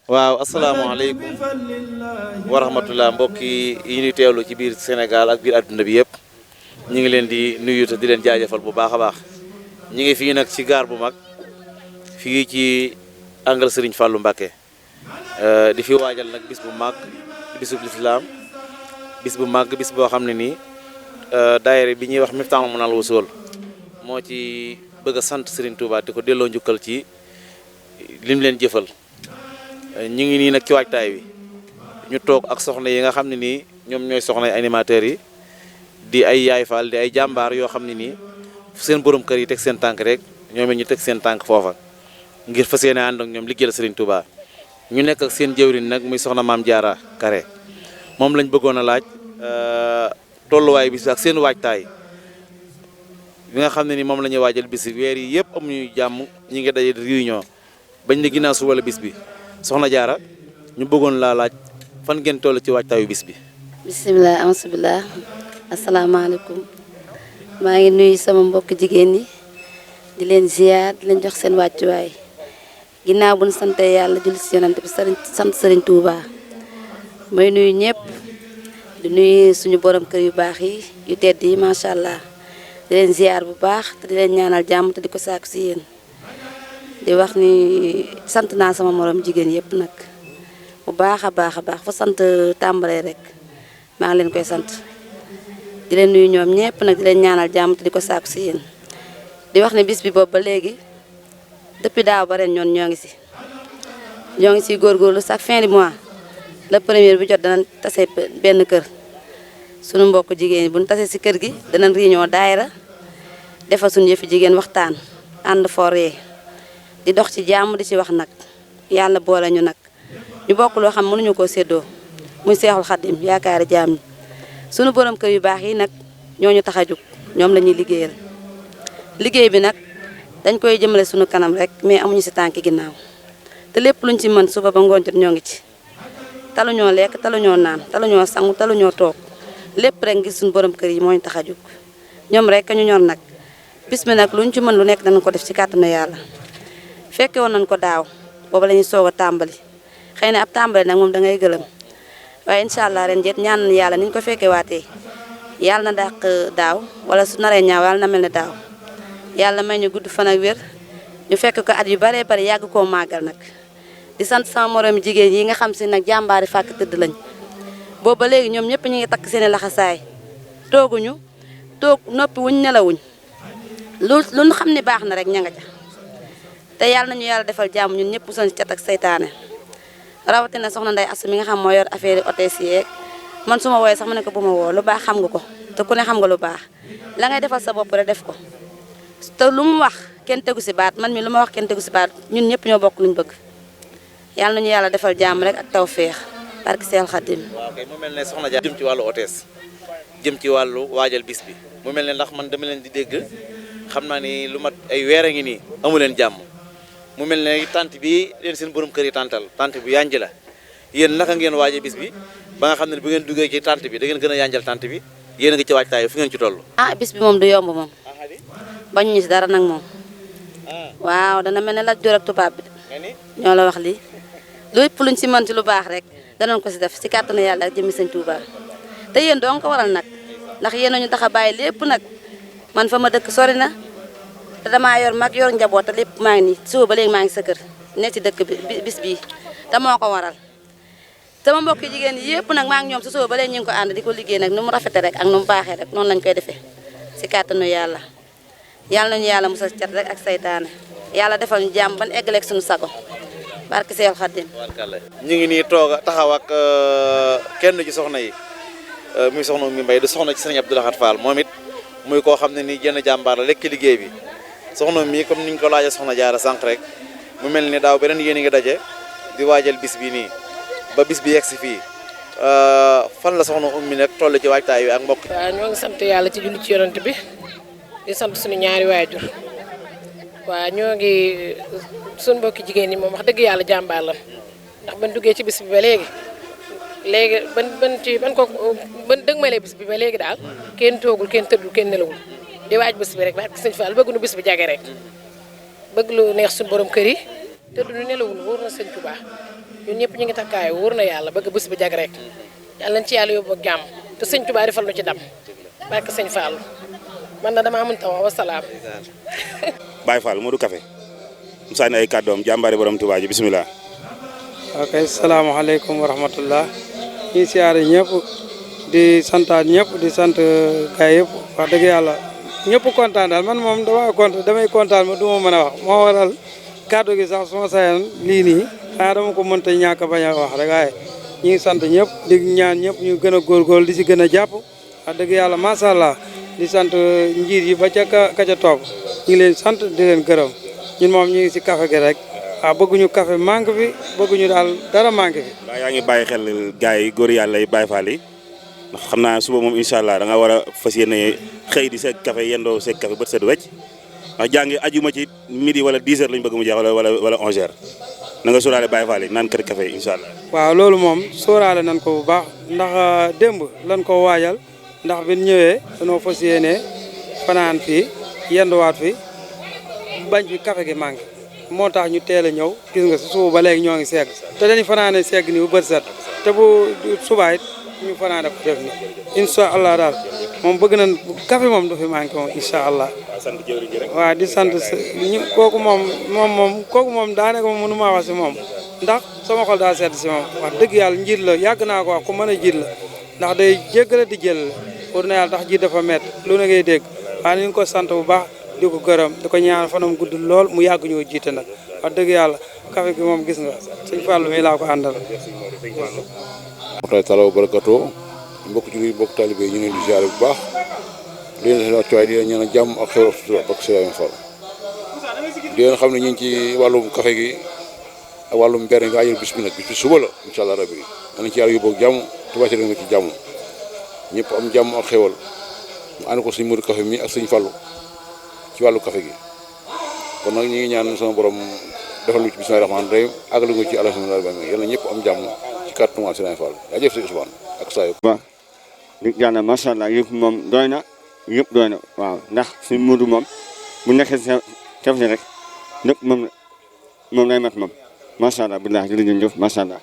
waaw asalaamaaleykum wa rahmatulah mbokk yi ñuy teewlu ci biir Sénégal ak biir adduna bi yëpp ñu ngi leen di nuyu te di leen jaajëfal bu baax a baax ñu ngi fii nag ci gaar bu mag fii ci angle Serigne Fallou Mbacké di fi waajal nag bis bu mag bisub lislaam bis bu mag bis boo xam ne nii daayira bi ñuy wax Miftaahul Manal Wusul moo ci bëgg a sant Serigne Touba te ko delloo njukkal ci lim leen jëfal. ñu ngi nii nag ci waajtaay wi ñu toog ak soxna yi nga xam ne nii ñoom ñooy soxna animateurs yi di ay yaay faal di ay jàmbaar yoo xam ne nii fu seen borom kër yi teg seen tànk rek ñoom it ñu teg seen tànk foofa ngir fas yéene ànd ak ñoom liggéeyal Serigne Touba ñu nekk ak seen jëwriñ nag muy soxna Maam Jaara Kare moom lañ bëggoon a laaj tolluwaay bis ak seen waajtaay bi nga xam ne ni moom la ñuy waajal bis bi weer yi yëpp amuñu jàmm ñi ngi daje réunion bañ ne ginnaaw suba la bis bi soxna Jaara ñu bëggoon laa laaj fan ngeen toll ci waajtaayu bis bi. bisimilah amasubillah asalaamaaleykum maa ngi nuyu sama mbokk jigéen ñi di leen ziar di leen jox seen wàccuwaay ginnaaw bu ñu sante yàlla julli si yonante bi sant Serigne Touba may nuyu ñëpp di nuyu suñu borom kër yu baax yi yu tedd yi macha allah di leen ziar bu baax te di leen ñaanal jàmm te di ko sàkku si yéen. di wax ni sant naa sama morom jigéen yëpp nag bu baax a baax fa sant tàmbalee rek maa ngi leen koy sant di leen nuyu ñoom ñëpp nag di leen ñaanal jàmm te di ko saaku si yéen di wax ne bis bi boobu ba léegi depuis daaw ba ren ñoo ngi si góorgóorlu chaque fin du mois le premier bu jot danañ tase benn kër sunu mbokk jigéen ñi bu ñu tasee si kër gi danañ réunion daayira defal suñu yëfi jigéen waxtaan ànd foree di dox ci jàmm di ci wax nag yàlla boole ñu nag ñu bokk loo xam mënuñu koo séddoo muy seexul xaddim yaakaari jaam ñi sunu borom kër yu baax yi nag ñooñu tax a jóg ñoom la ñuy liggéeyal liggéey bi nag dañ koy jëmale sunu kanam rek mais amuñu si tànki ginnaaw te lépp luñ ci mën suba ba ngoon jot ñoo ngi ci taluñoo lekk taluñoo naan taluñoo sangu taluñoo toog lépp rek ngir sunu borom kër yi moo ñu tax a jóg ñoom rek ñu ñor nag bis mi nag luñ ci mën lu nekk danañ ko def ci kàttanu yàlla fekke woon nañ ko daaw booba la ñuy soog a tàmbali xëy na ab tàmbali nag moom da ngay gëlëm waaye incha allah ren jet ñaan yàlla ni ñu ko fekkee waatee yàlla na dàq daaw wala su naree ñaaw yàlla na mel ne daaw yàlla may ñu gudd fan ak wér ñu fekk ko at yu baree bari yàgg koo màggal nag di sant sama moroom jigéen yi nga xam si nag jàmbaari fàkk tëdd lañ boobu ba léegi ñoom ñëpp ñu ngi takk seeni laxasaay toog noppi wuñ nelawuñ lu ñu xam ne baax na rek ña nga ca te yàlla nañu yàlla defal jàmm ñun ñëpp musoon ci cat ak seytaane rawatina soxna Ndeye Assou mi nga xam moo yor affaire hôtesse yeeg man su ma wooyee sax ma ne ko bu ma woo lu baax xam nga ko te ku ne xam nga lu baax la ngay defal sa bopp rek def ko te lu mu wax kenn tegu si baat man mi lu ma wax kenn tegu si baat ñun ñëpp ñoo bokk luñ bëgg yàlla nañu yàlla defal jàmm rek ak tawféex barke Seex Xaadim. waaw kay mu mel ne soxna Dia jëm ci wàllu hôtesse jëm ci wàllu waajal bis bi mu mel ne ndax man dama leen di dégg xam naa ni lu mat ay weer a ngi nii amu leen jàmm mu mel ne tant bi leen seen borom kër yi tantal tant bu yanj la yéen naka ngeen waaje bis bi ba nga xam ne bu ngeen duggee ci tant bi da ngeen gën a yanjal tant bi yéen a ngi ci waajtaay fu ngeen ci toll. bis bi moom du yomb moom bañu ñu si dara nag moom waaw dana mel ne la jor ak tubaab bi ñoo la wax lii lépp luñ si mën ci lu baax rek danañ ko si def si kàttanu yàlla ak jëmmi sëñ Tuuba te yéen doo nga ko waral nag ndax yéen a ñu tax a bàyyi lépp nag man fa ma dëkk sori na te damaa yor mag yor njaboot te lépp maa ngi nii suba ba léegi maa ngi sa kër ne ci dëkk bi bis bii te moo ko waral sama mbokki jigéen yi yëpp nag maa ngi ñoom si suba ba léegi ñu ngi ko ànd di ko liggéey nag nu mu rafete rek ak nu mu baaxee rek noonu lañ koy defee si kàttanu yàlla nañu yàlla musal cat rek ak saytaane yàlla defal ñu jàmm ban eggaleeg suñu sago barke Seex Xaadim. ñu ngi nii toog taxaw ak kenn ci soxna yi muy soxna mi mbay du soxna ci sëriñ Abdou Lahad Fall moom it muy koo xam ne nii jenn jàmbaar la lekk liggéey bi soxna mi comme ni ñu ko laajee soxna Jaara sànq rek mu mel ni daaw beneen yéen a ngi daje di waajal bis bi nii ba bis bi yegg si fii fan la soxna ummi nag toll ci waajtaay wi ak mbokk. waaw ñoo ngi sant yàlla ci julli ci yonent bi di sant suñu ñaari waajur waaw ñoo ngi suñu mbokki jigéen ñi moom wax dëgg yàlla jàmbaar la ndax ban duggee ci bis bi ba léegi ban dëgmalee bis bi ba léegi daal kenn toogul kenn tëddul kenn nelawul di waaj bis bi rek ba sëñ Fall bëgg nu bis bi jage rek bëgg lu neex suñu borom kër yi te du nelawul wóor na sëñ Touba ñun ñëpp ñu ngi takkaay wóor na yàlla bëgg bés bi jag rek yàlla nañ ci yàlla yóbbu ak jàmm te sëñ Touba defal nu ci dam barke sëñ Fallou man na damaa mënta wax wasalaam. Baye Fall Modou Café mu sànni ay kàddoom jàmbaari borom Touba ji bisimilah. ok salaamaaleykum wa rahmatullah ñi siyaare ñëpp di santaat ñëpp di sant gaay yëpp wax dëgg yàlla ñëpp kontaan daal man moom damay kontaan ma du ma mën a wax moo waral kàddu gi sax suma sayan lii nii xanaa dama ko mënta ñàkk bañ a wax rek waaye ñi ngi sant ñëpp di ñaan ñëpp ñu gën a góorgóorlu di si gën a jàpp wax dëgg yàlla macha allah di sant njiit yi ba ca ka ca toog ñu ngi leen sant di leen gërëm ñun moom ñu ngi si café gi rek waaw bëgguñu café manque bi bëgguñu daal dara manque bi. waaw yaa ngi bàyyi xel gars yi góor yàlla yi Baye Fall yi ndax xam naa suba moom incha allah da nga war a fas yéene xëy di seeg café yendoo seeg café bët set wecc ndax jàngi ajuma ci midi wala 10 heures lañu bëgg mu jeex wala 11 heures na nga sóoraale Baye Fall yi naan kër café incha allah. waaw loolu moom sóoraale nan ko bu baax ndax démb lan ko waajal ndax bi ñëwee dañoo fas yéene fanaan fii yenduwaat fi bañ fi café gi manqué moo tax ñu teel a ñëw gis nga si suba ba léegi ñoo ngi segg te dañuy fanaane segg ni bu bët set te bu subaa it ñu fanaane ko def ni incha allah daal moom bëgg nañ café moom du fi manqué moom incha allah. waaw di sant kooku moom daanaka moom mënu maa wax si moom ndax sama xol daa sedd si moom wax dëgg yàlla njiit la yàgg naa ko wax ku mën a jiit la ndax day jéggale di jël la pour na yàlla tax jiit dafa métti lu na ngay dégg waaye ñu ngi ko sant bu baax di ko gërëm di ko ñaan fanam gudd lool mu yàgg ñoo jiite nag wax dëgg yàlla café gi moom gis nga sëñ Fallou mi laa ko àndal. waxtaan talaw barakatoo mbokk jullit mbokk talibé yi ñu ngi leen di ziare bu baax di leen seen wàccuwaay di leen ñaan jàmm ak xew sutura ak Serigne Fall di leen xam ne ñu ngi ci wàllum café gi ak wàllum mber nga ajal bis bi nag bis bi suba la incha allah rabbi danañ ci yàlla yóbbu ak jàmm tubaab nga ci jàmm ñëpp am jàmm ak xewal mu ànd ko sëñ Modou Café mi ak sëñ Fallou ci wàllu café gi kon nag ñu ngi ñaan sama borom defal lu ci bismillahi rahmaani rahim àggal nga ci alhamdulilah rabbil yàlla ñëpp am jàmm ci kàttanu Serigne Fall yaa jëf si Ousmane ak saa yëpp. waaw di jàll macha allah yëpp moom doy na yëpp doy na waaw ndax suñu Modou moom bu nekkee sa café rek lépp moom lay mat moom macha allah billahi jërëjëf macha allah.